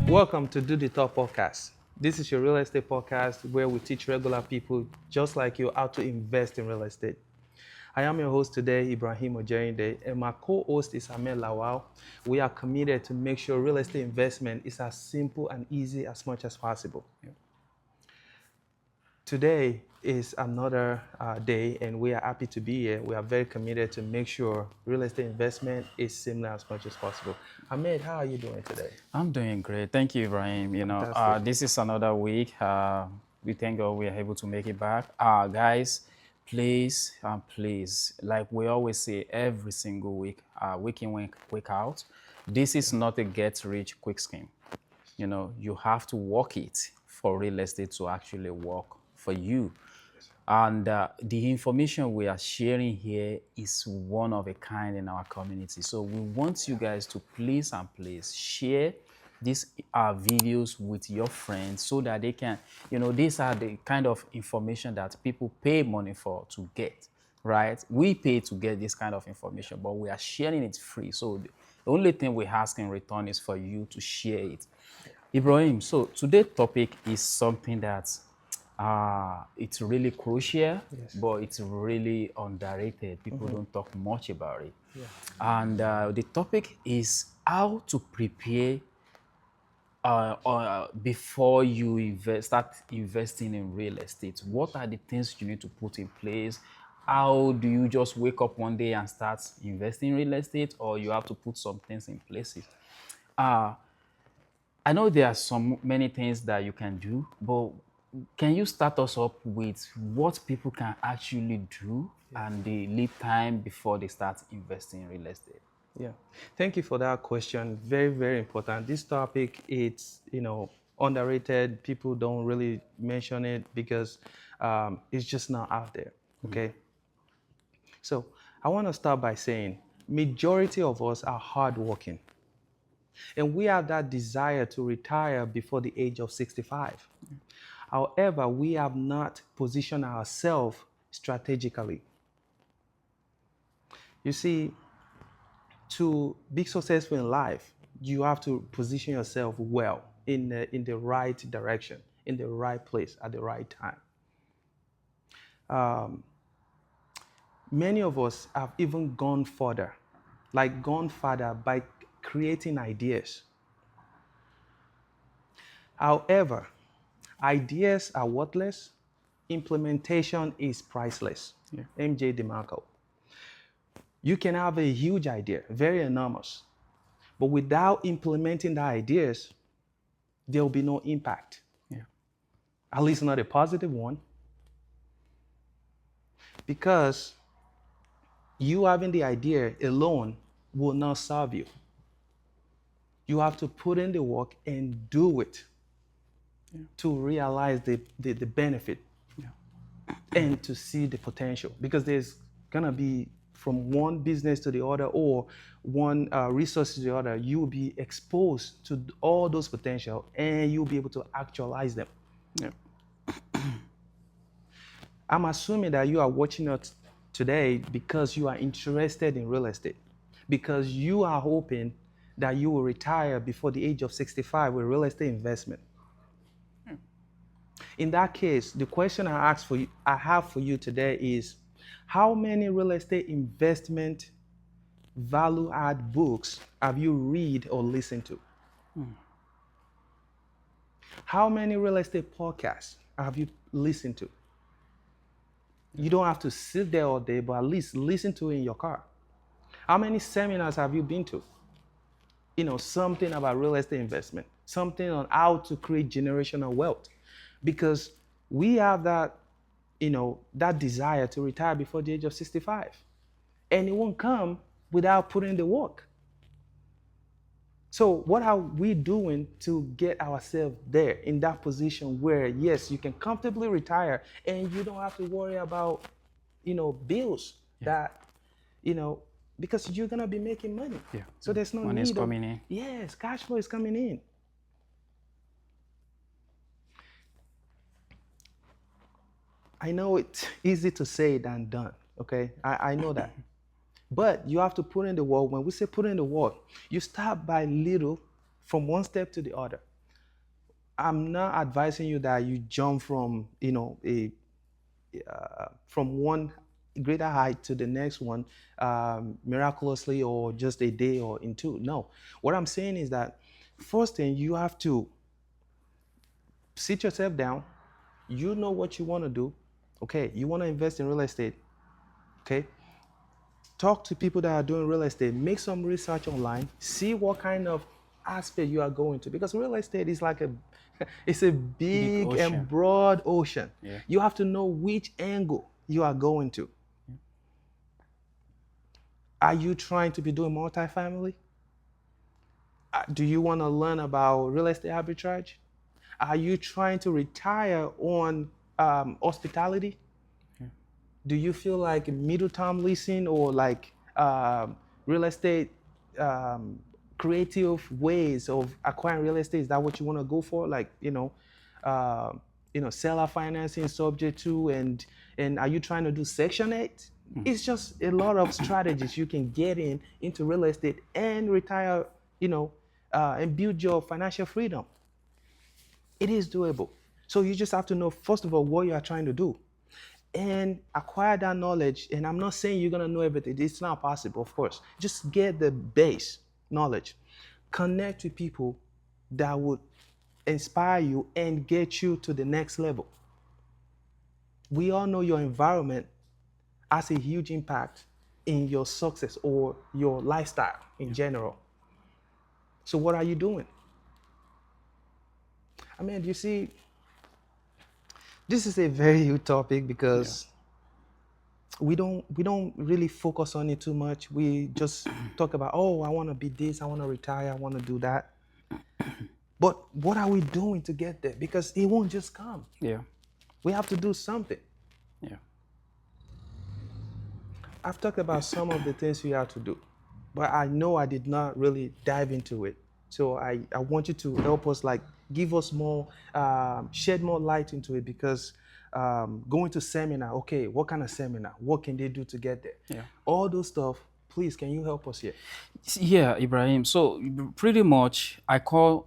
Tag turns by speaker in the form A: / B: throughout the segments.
A: Welcome to Do the Talk podcast. This is your real estate podcast where we teach regular people just like you how to invest in real estate. I am your host today, Ibrahim, and my co-host is Amel Lawal. We are committed to make sure real estate investment is as simple and easy as much as possible. Today is another day, and we are happy to be here. We are very committed to make sure real estate investment is seamless as much as possible. Ahmed, how are you doing today?
B: I'm doing great. Thank you, Ibrahim.
A: Fantastic.
B: This is another week. We thank God we are able to make it back. Guys, please, like we always say every single week, week in, week out, this is not a get rich quick scheme. You have to work it for real estate to actually work for you. And the information we are sharing here is one of a kind in our community. So we want you guys to please share these videos with your friends so that they can, these are the kind of information that people pay money for to get, right? We pay to get this kind of information, but we are sharing it free. So the only thing we ask in return is for you to share it. Ibrahim, so today's topic is something that it's really crucial, but it's really underrated. People don't talk much about it. And the topic is how to prepare before you start investing in real estate. What are the things you need to put in place? How do you just wake up one day and start investing in real estate, or you have to put some things in places? I know there are many things that you can do, but can you start us up with what people can actually do and the lead time before they start investing in real estate?
A: Yeah, thank you for that question. Very, very important. This topic, it's underrated. People don't really mention it because it's just not out there. Okay. So I want to start by saying, majority of us are hardworking, and we have that desire to retire before the age of 65. However, we have not positioned ourselves strategically. You see, to be successful in life, you have to position yourself well in the right direction, in the right place at the right time. Many of us have even gone further by creating ideas. However, ideas are worthless. Implementation is priceless. Yeah. MJ DeMarco. You can have a huge idea, very enormous, but without implementing the ideas, there will be no impact. Yeah. At least not a positive one. Because you having the idea alone will not serve you. You have to put in the work and do it to realize the benefit and to see the potential. Because there's gonna be from one business to the other or one resource to the other, you will be exposed to all those potential and you'll be able to actualize them. Yeah. I'm assuming that you are watching us today because you are interested in real estate, because you are hoping that you will retire before the age of 65 with real estate investment. In that case, the question I have for you today is, how many real estate investment value add books have you read or listened to? How many real estate podcasts have you listened to? You don't have to sit there all day, but at least listen to it in your car. How many seminars have you been to? Something about real estate investment, something on how to create generational wealth. Because we have that, that desire to retire before the age of 65. And it won't come without putting the work. So what are we doing to get ourselves there in that position where, yes, you can comfortably retire and you don't have to worry about, bills that, because you're going to be making money. Yeah. So there's no
B: Money
A: need
B: is coming in.
A: Yes, cash flow is coming in. I know it's easy to say than done, okay? I know that. But you have to put in the work. When we say put in the work, you start by little from one step to the other. I'm not advising you that you jump from, a from one greater height to the next one, miraculously, or just a day or in two. No, what I'm saying is that first thing, you have to sit yourself down. You know what you want to do. Okay, you want to invest in real estate. Okay, talk to people that are doing real estate. Make some research online. See what kind of aspect you are going to, because real estate is like a it's a
B: Big
A: big and
B: ocean.
A: broad ocean.
B: Yeah.
A: You have to know which angle you are going to. Are you trying to be doing multifamily? Do you want to learn about real estate arbitrage? Are you trying to retire on hospitality? Do you feel like middle term leasing, or like real estate, um, creative ways of acquiring real estate? Is that what you want to go for? Like, seller financing subject to, and are you trying to do Section 8? It's just a lot of strategies you can get into real estate and retire, and build your financial freedom. It is doable. So you just have to know, first of all, what you are trying to do and acquire that knowledge. And I'm not saying you're going to know everything. It's not possible, of course. Just get the base knowledge. Connect with people that would inspire you and get you to the next level. We all know your environment has a huge impact in your success or your lifestyle in general. So what are you doing? I mean, you see, this is a very huge topic
B: Yeah.
A: because we don't really focus on it too much. We just talk about, oh, I want to be this, I want to retire, I want to do that. But what are we doing to get there? Because it won't just come.
B: Yeah.
A: We have to do something.
B: Yeah.
A: I've talked about some of the things we have to do, but I know I did not really dive into it. So I want you to help us, like, give us more, shed more light into it, because going to seminar, okay, what kind of seminar? What can they do to get there?
B: Yeah.
A: All those stuff, please, can you help us here?
B: Yeah, Ibrahim. So pretty much, I call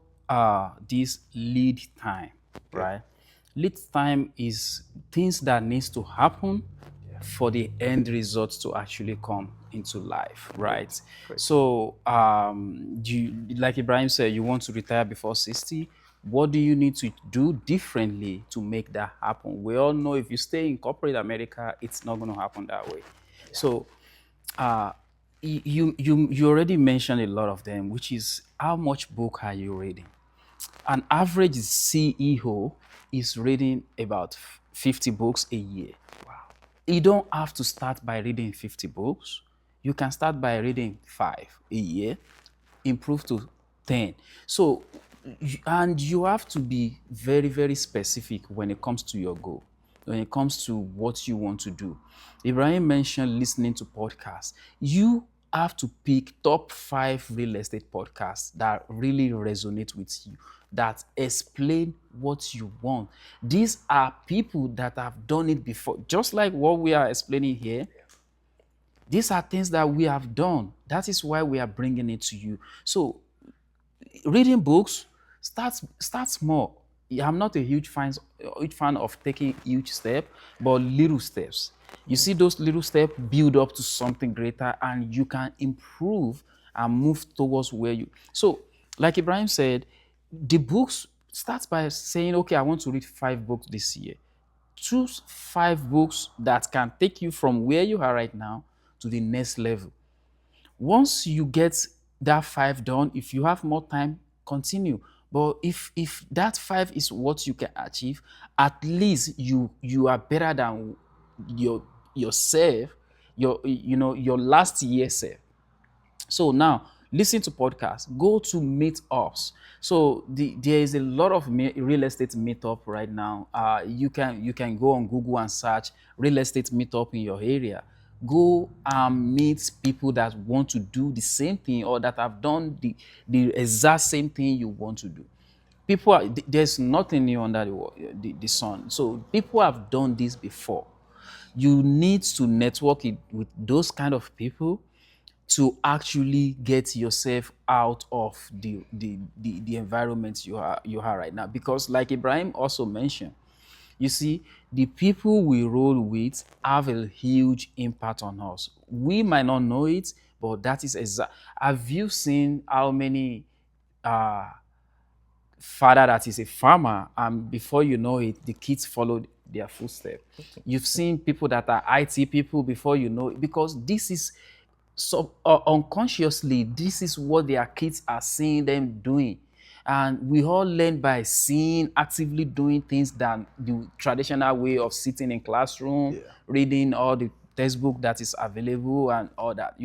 B: this lead time,
A: Okay.
B: right? Lead time is things that needs to happen for the end result to actually come into life, right?
A: Great.
B: So, like Ibrahim said, you want to retire before 60. What do you need to do differently to make that happen? We all know if you stay in corporate America, it's not going to happen that way. So, uh, you already mentioned a lot of them, which is how much book are you reading? An average CEO is reading about 50 books a year. You don't have to start by reading 50 books. You can start by reading 5 a year, improve to 10. So, and you have to be very, very specific when it comes to your goal, when it comes to what you want to do. Ibrahim mentioned listening to podcasts. You have to pick top 5 real estate podcasts that really resonate with you, that explain what you want. These are people that have done it before, just like what we are explaining here. These are things that we have done. That is why we are bringing it to you. So reading books, start small. I'm not a huge fan of taking huge step, but little steps. You see those little steps build up to something greater, and you can improve and move towards where you. So, like Ibrahim said, the books starts by saying, okay, I want to read 5 books this year. Choose 5 books that can take you from where you are right now to the next level. Once you get that 5 done, if you have more time, continue. But if that 5 is what you can achieve, at least you are better than your yourself, your last year self. So now, listen to podcasts, go to meetups. So there is a lot of real estate meetup right now. You can go on Google and search real estate meetup in your area. Go and meet people that want to do the same thing, or that have done the exact same thing you want to do. There's nothing new under the sun. So people have done this before. You need to network it with those kind of people, to actually get yourself out of the environment you are right now. Because like Ibrahim also mentioned, you see, the people we roll with have a huge impact on us. We might not know it, but that is exact. Have you seen how many uh father that is a farmer, and before you know it, the kids followed their footsteps? You've seen people that are IT people, before you know it, because this is so unconsciously, this is what their kids are seeing them doing. And we all learn by seeing, actively doing things than the traditional way of sitting in classroom,
A: Yeah.
B: reading all the textbook that is available and all that.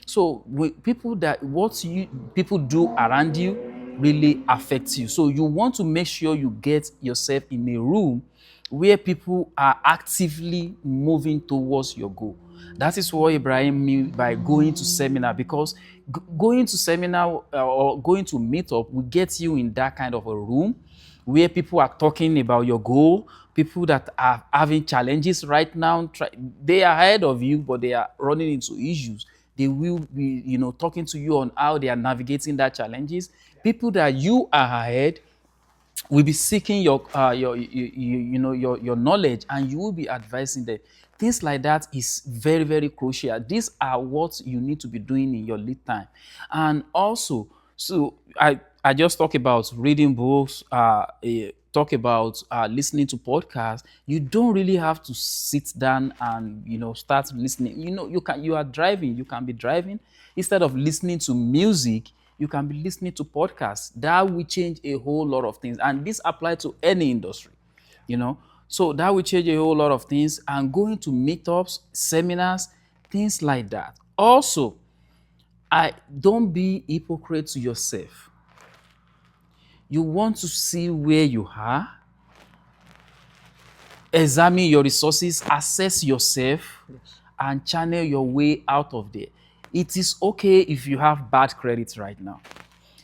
B: So people, that what you people do around you really affects you. So you want to make sure you get yourself in a room where people are actively moving towards your goal. That is what Ibrahim mean by going to seminar, because going to seminar or going to meet up will get you in that kind of a room where people are talking about your goal, people that are having challenges right now. They are ahead of you, but they are running into issues. They will be, talking to you on how they are navigating that challenges. People that you are ahead will be seeking your knowledge, and you will be advising them. Things like that is very, very crucial. These are what you need to be doing in your lead time. And also, so I just talk about reading books, talk about listening to podcasts. You don't really have to sit down and start listening. You are driving, you can be driving. Instead of listening to music, you can be listening to podcasts. That will change a whole lot of things, and this applies to any industry. you know so that will change a whole lot of things. And going to meetups, seminars, things like that. Also, I don't be hypocrite to yourself. You want to see where you are, examine your resources, assess yourself,
A: Yes.
B: and channel your way out of there. It is okay if you have bad credit right now.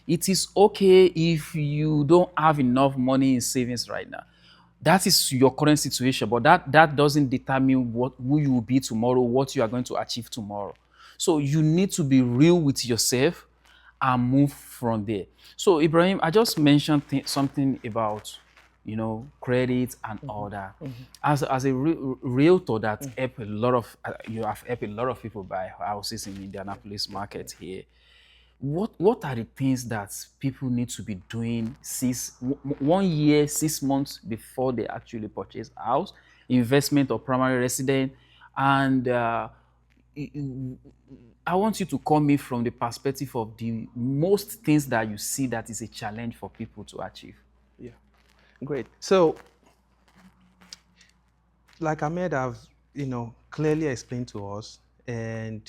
B: It is okay if you don't have enough money in savings right now. That is your current situation, but that doesn't determine who you will be tomorrow, what you are going to achieve tomorrow. So you need to be real with yourself and move from there. So Ibrahim, I just mentioned something about credit and all that. As a realtor that help a lot of you have helped a lot of people buy houses in Indianapolis market here. What are the things that people need to be doing 1 year, 6 months before they actually purchase a house, investment or primary resident? And I want you to come in from the perspective of the most things that you see that is a challenge for people to achieve.
A: Yeah. Great. So, like Ahmed have, clearly explained to us, and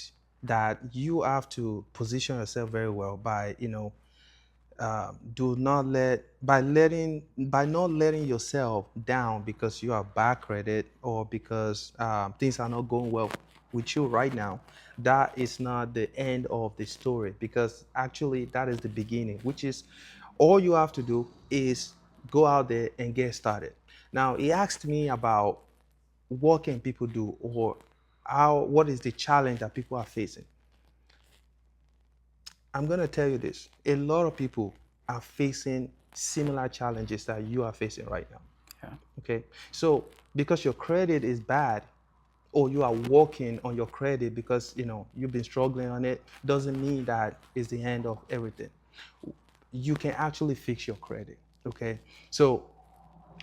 A: that you have to position yourself very well by, do not let by not letting yourself down because you have bad credit, or because things are not going well with you right now. That is not the end of the story, because actually that is the beginning, which is all you have to do is go out there and get started. Now, he asked me about what can people do, or what is the challenge that people are facing. I'm going to tell you this: a lot of people are facing similar challenges that you are facing right now.
B: Yeah.
A: Okay. So, because your credit is bad, or you are working on your credit because you've been struggling on it, doesn't mean that is the end of everything. You can actually fix your credit. Okay. So,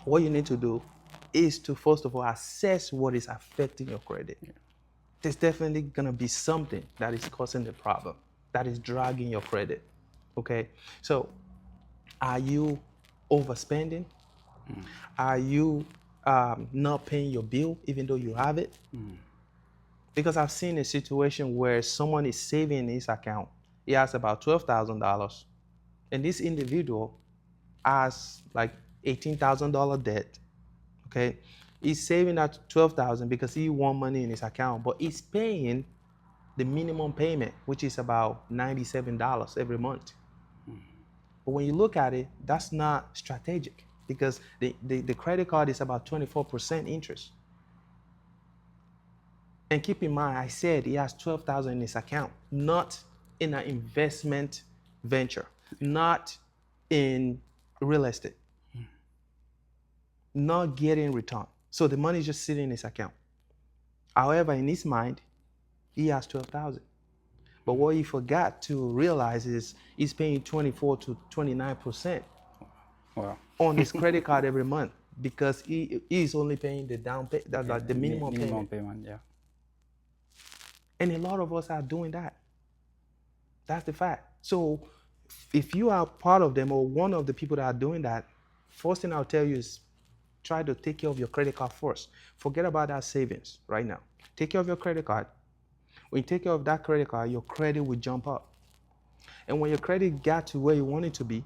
A: what you need to do is to first of all assess what is affecting your credit. There's definitely gonna be something that is causing the problem, that is dragging your credit. Okay. So, are you overspending? Are you not paying your bill even though you have it? Because I've seen a situation where someone is saving in his account. He has about $12,000, and this individual has like $18,000 debt. Okay, he's saving that 12,000 because he want money in his account, but he's paying the minimum payment, which is about $97 every month. But when you look at it, that's not strategic, because the credit card is about 24% interest. And keep in mind, I said he has 12,000 in his account, not in an investment venture, not in real estate, not getting return. So the money is just sitting in his account. However, in his mind, he has 12,000. But what he forgot to realize is he's paying 24 to 29%
B: Wow.
A: on his credit card every month because he's only paying the
B: Yeah,
A: the minimum
B: minimum
A: payment.
B: payment. Yeah.
A: And a lot of us are doing that. That's the fact. So if you are part of them or one of the people that are doing that, first thing I'll tell you is try to take care of your credit card first. Forget about that savings right now. Take care of your credit card. When you take care of that credit card, your credit will jump up. And when your credit got to where you want it to be,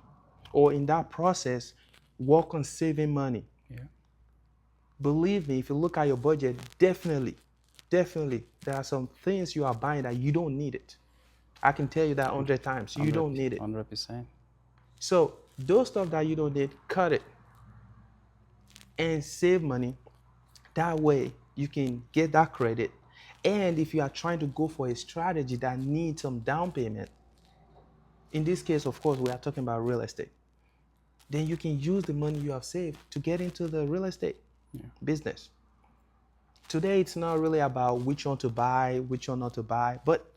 A: or in that process, work on saving money.
B: Yeah.
A: Believe me, if you look at your budget, definitely, there are some things you are buying that you don't need it. I can tell you that 100 times. You don't need it.
B: 100%.
A: So those stuff that you don't need, cut it and save money. That way you can get that credit. And if you are trying to go for a strategy that needs some down payment, in this case, of course, we are talking about real estate, then you can use the money you have saved to get into the real estate business. Today, it's not really about which one to buy, which one not to buy, but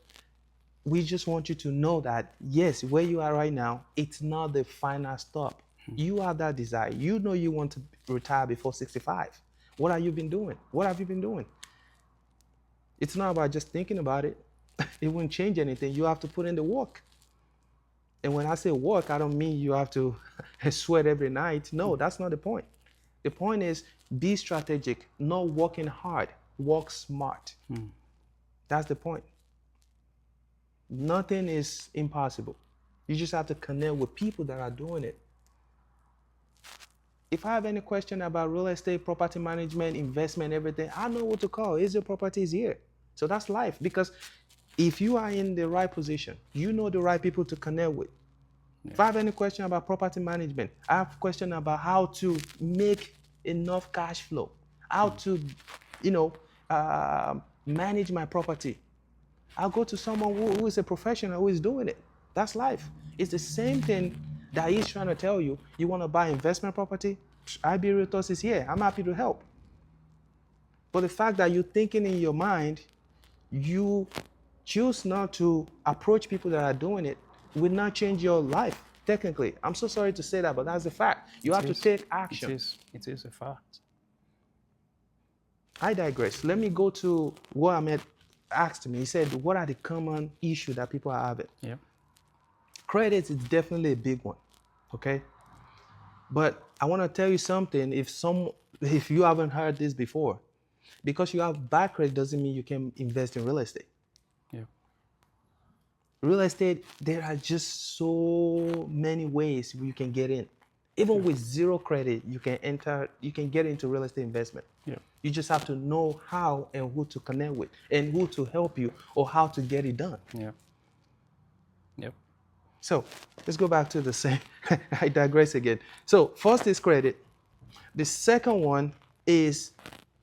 A: we just want you to know that, yes, where you are right now, it's not the final stop. You have that desire. You know you want to retire before 65. What have you been doing? What have you been doing? It's not about just thinking about it. It won't change anything. You have to put in the work. And when I say work, I don't mean you have to sweat every night. No, that's not the point. The point is be strategic, not working hard, work smart. That's the point. Nothing is impossible. You just have to connect with people that are doing it. If I have any question about real estate, property management, investment, everything, I know what to call. Is your property is here. So that's life. Because if you are in the right position, you know the right people to connect with. If I have any question about property management, I have a question about how to make enough cash flow, how to, you know, manage my property. I'll go to someone who is a professional who is doing it. That's life. It's the same thing that he's trying to tell you. You want to buy investment property? IB Realtors is here. I'm happy to help. But the fact that you're thinking in your mind, you choose not to approach people that are doing it will not change your life, technically. I'm so sorry to say that, but that's the fact. You have to take action.
B: It is a fact.
A: I digress. Let me go to what Ahmed asked me. He said, what are the common issues that people are having?
B: Yeah.
A: Credit is definitely a big one, okay? But I want to tell you something. If you haven't heard this before, because you have bad credit doesn't mean you can invest in real estate.
B: Yeah.
A: Real estate, there are just so many ways you can get in. Even with zero credit, you can get into real estate investment.
B: Yeah.
A: You just have to know how and who to connect with and who to help you or how to get it done.
B: Yeah. Yep.
A: So let's go back to the same. I digress again. So first is credit. The second one is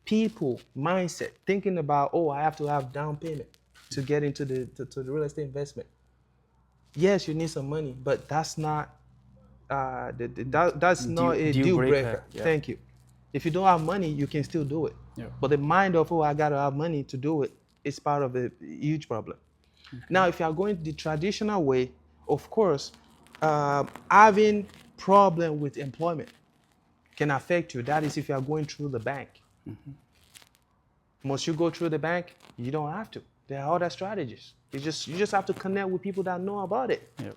A: people mindset, thinking about, oh, I have to have down payment to get into the real estate investment. Yes, you need some money, but that's not that's not a
B: Deal
A: deal
B: breaker,
A: breaker.
B: yeah.
A: Thank you. If you don't have money, you can still do it.
B: Yeah.
A: But the mind of, oh, I gotta have money to do it is part of a huge problem. Now, if you are going the traditional way, of course, having problem with employment can affect you. That is if you are going through the bank. Must you go through the bank? You don't have to. There are other strategies. You just have to connect with people that know about it.
B: Yep.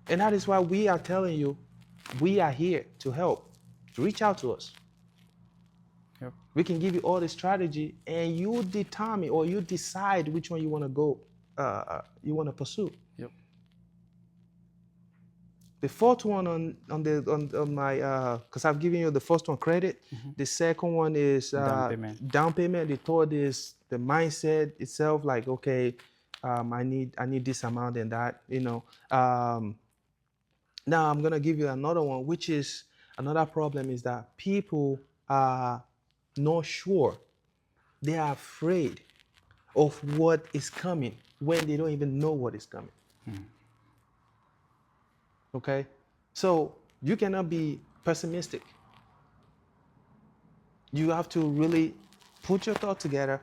A: And that is why we are telling you, we are here to help. Reach out to us.
B: Yep.
A: We can give you all the strategy, and you determine or you decide which one you want to go, you want to pursue.
B: Yep.
A: The fourth one on my, because I've given you the first one credit. The second one is
B: Down payment.
A: down payment. The third is the mindset itself. Like, okay, I need this amount and that. You know. Now I'm gonna give you another one, which is another problem is that people are not sure They are afraid of what is coming when they don't even know what is coming. Okay? So you cannot be pessimistic. You have to really put your thought together,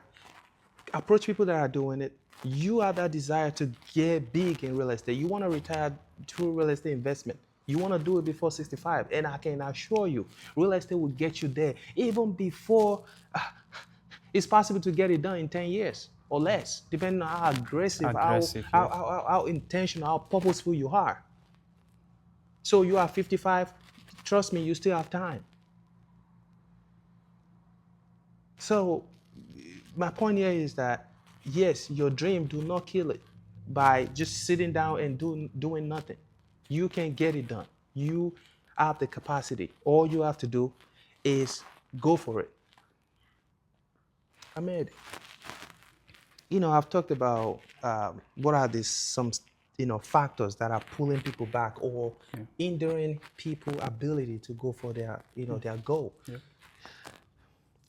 A: approach people that are doing it. You have that desire to get big in real estate. You want to retire through real estate investment. You want to do it before 65. And I can assure you, real estate will get you there even before it's possible to get it done in 10 years or less, depending on how aggressive,
B: Aggressive, yes.
A: how intentional, how purposeful you are. So you are 55, trust me, you still have time. So my point here is that yes, your dream, do not kill it by just sitting down and doing nothing. You can get it done. You have the capacity. All you have to do is go for it. Ahmed, I've talked about what are these some factors that are pulling people back or hindering people' ability to go for their goal.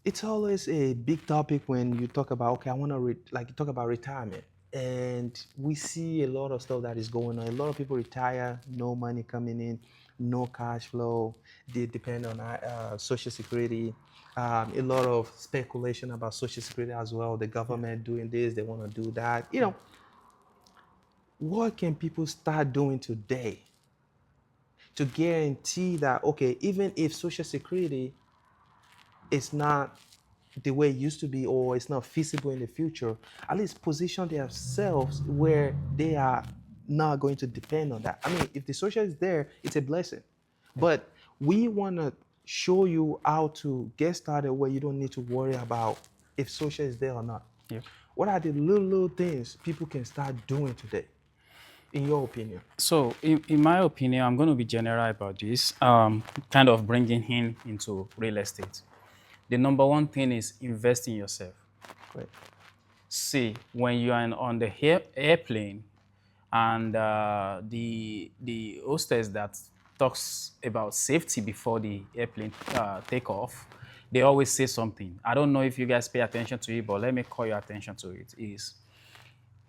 A: It's always a big topic when you talk about, okay, I want to like you talk about retirement, and we see a lot of stuff that is going on. A lot of people retire, no money coming in, no cash flow. They depend on social security. A lot of speculation about social security as well. The government doing this, they want to do that. What can people start doing today to guarantee that, okay, even if social security is not the way it used to be or it's not feasible in the future, at least position themselves where they are not going to depend on that. I mean, if the social is there, it's a blessing. But we want to show you how to get started where you don't need to worry about if social is there or not.
B: Yeah.
A: What are the little things people can start doing today, in your opinion?
B: So, in my opinion, I'm going to be general about this, kind of bringing him into real estate. The number one thing is invest in yourself.
A: Great.
B: See, when you are on the airplane and the hostess that talks about safety before the airplane take off, they always say something. I don't know if you guys pay attention to it, but let me call your attention to it. Is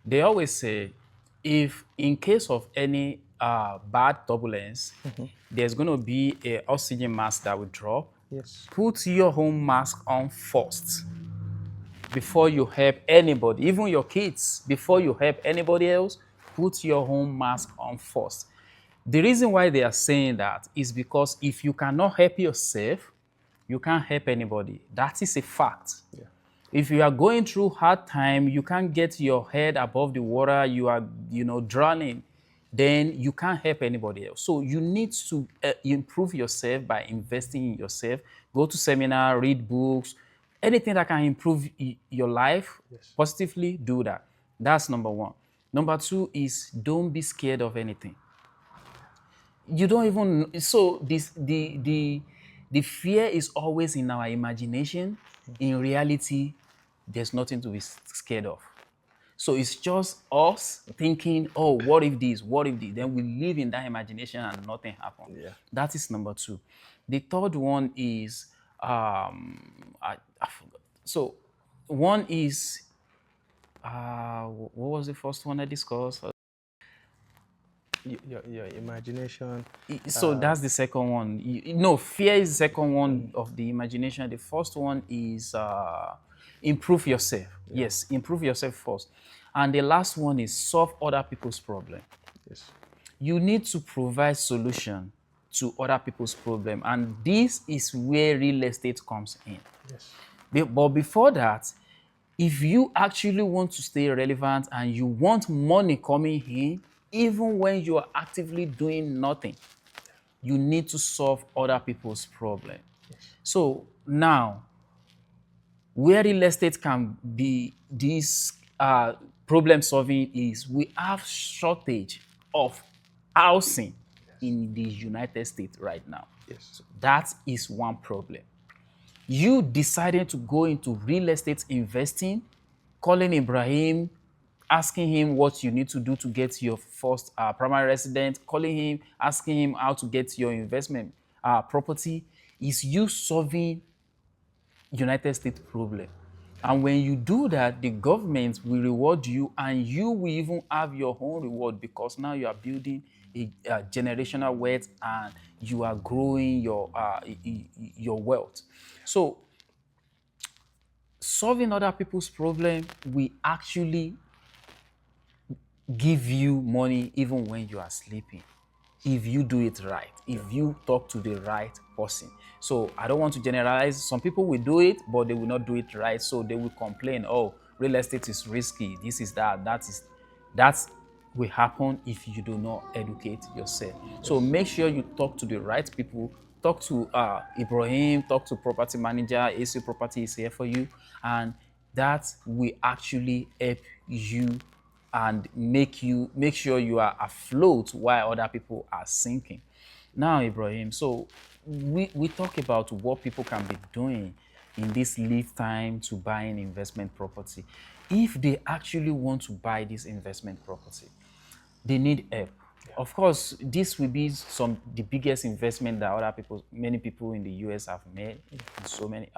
B: they always say, if in case of any bad turbulence, there's going to be a oxygen mask that will drop.
A: Yes.
B: Put your own mask on first before you help anybody, even your kids. Before you help anybody else, put your own mask on first. The reason why they are saying that is because if you cannot help yourself, you can't help anybody. That is a fact.
A: Yeah.
B: If you are going through hard time, you can't get your head above the water, you are, drowning, then you can't help anybody else. So you need to improve yourself by investing in yourself. Go to seminar, read books, anything that can improve your life positively, do that. That's number one. Number two is don't be scared of anything. You don't even the fear is always in our imagination. In reality, there's nothing to be scared of. So it's just us thinking, oh, what if this, what if this? Then we live in that imagination and nothing happens.
A: Yeah.
B: That is number two. The third one is I forgot. So one is what was the first one I discussed?
A: Your imagination.
B: So that's the second one. No, fear is the second one of the imagination. The first one is improve yourself. Yes, improve yourself first. And the last one is solve other people's problem.
A: Yes.
B: You need to provide solution to other people's problem. And this is where real estate comes in.
A: Yes.
B: But before that, if you actually want to stay relevant and you want money coming in, even when you are actively doing nothing, you need to solve other people's problem. So now, where real estate can be this problem solving is we have shortage of housing in the United States right now.
A: Yes.
B: So that is one problem. You decided to go into real estate investing, calling Ibrahim, asking him what you need to do to get your first primary residence, calling him, asking him how to get your investment property, is you solving United States problem. And when you do that, the government will reward you, and you will even have your own reward, because now you are building a generational wealth, and you are growing your wealth. So solving other people's problem will actually give you money even when you are sleeping, if you do it right, if you talk to the right person. So I don't want to generalize. Some people will do it, but they will not do it right. So they will complain, oh, real estate is risky, this is that, that will happen if you do not educate yourself. So
A: Yes.
B: make sure you talk to the right people. Talk to Ibrahim, talk to property manager. AC Property is here for you, and that will actually help you and make sure you are afloat while other people are sinking. Now, Ibrahim, so we talk about what people can be doing in this lead time to buying investment property. If they actually want to buy this investment property, they need help. Of course, this will be the biggest investment that many people in the US have made in so many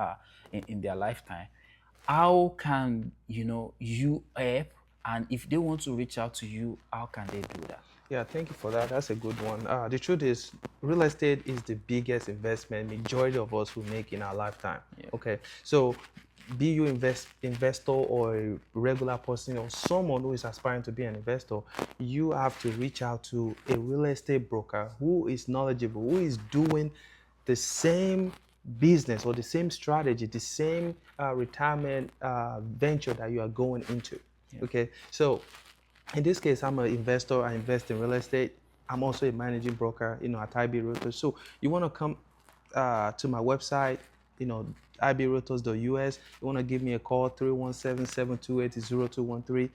B: in their lifetime. How can you help? And if they want to reach out to you, how can they do that?
A: Yeah, thank you for that. That's a good one. The truth is, real estate is the biggest investment majority of us will make in our lifetime.
B: Yeah.
A: Okay, so be you investor or a regular person or someone who is aspiring to be an investor, you have to reach out to a real estate broker who is knowledgeable, who is doing the same business or the same strategy, the same retirement venture that you are going into. Okay, so in this case, I'm an investor. I invest in real estate. I'm also a managing broker, at IB Realtors. So you want to come to my website, ibrealtors.us. You want to give me a call, 317-728-0213.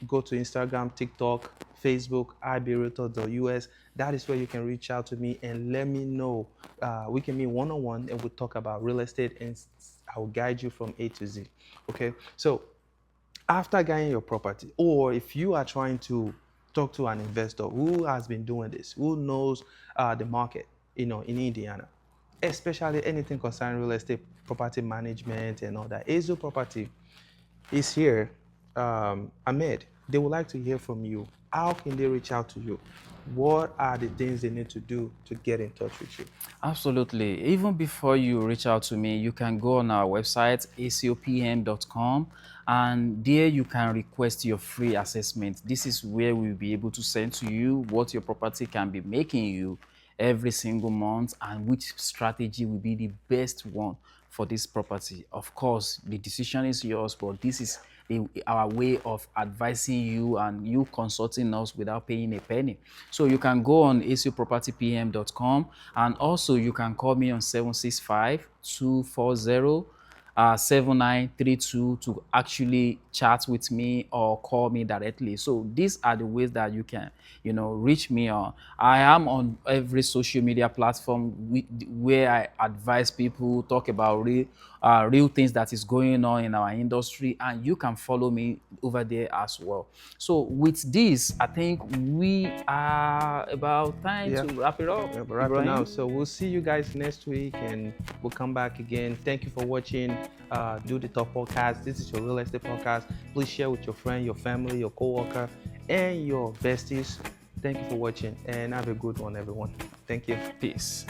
A: Go to Instagram, TikTok, Facebook, ibrealtors.us. That is where you can reach out to me and let me know. We can meet one-on-one and we'll talk about real estate, and I will guide you from A to Z. Okay, so after getting your property, or if you are trying to talk to an investor who has been doing this, who knows the market, in Indiana, especially anything concerning real estate, property management, and all that, Azo Property is here. Ahmed, they would like to hear from you. How can they reach out to you? What are the things they need to do to get in touch with you?
B: Absolutely. Even before you reach out to me, you can go on our website, acopm.com, and there you can request your free assessment. This is where we'll be able to send to you what your property can be making you every single month, and which strategy will be the best one for this property. Of course, the decision is yours, but this is our way of advising you and you consulting us without paying a penny. So you can go on acpropertypm.com, and also you can call me on 765-240 7932 to actually chat with me or call me directly. So these are the ways that you can, reach me on. I am on every social media platform where I advise people, talk about real things that is going on in our industry, and you can follow me over there as well. So with this, I think we are about time
A: Yeah.
B: to wrap it up,
A: Yeah, we're wrapping
B: Ibrahim.
A: out. So we'll see you guys next week, and we'll come back again. Thank you for watching. Do the Talk Podcast. This is your real estate podcast. Please share with your friend, your family, your coworker, and your besties. Thank you for watching, and have a good one, everyone. Thank you.
B: Peace.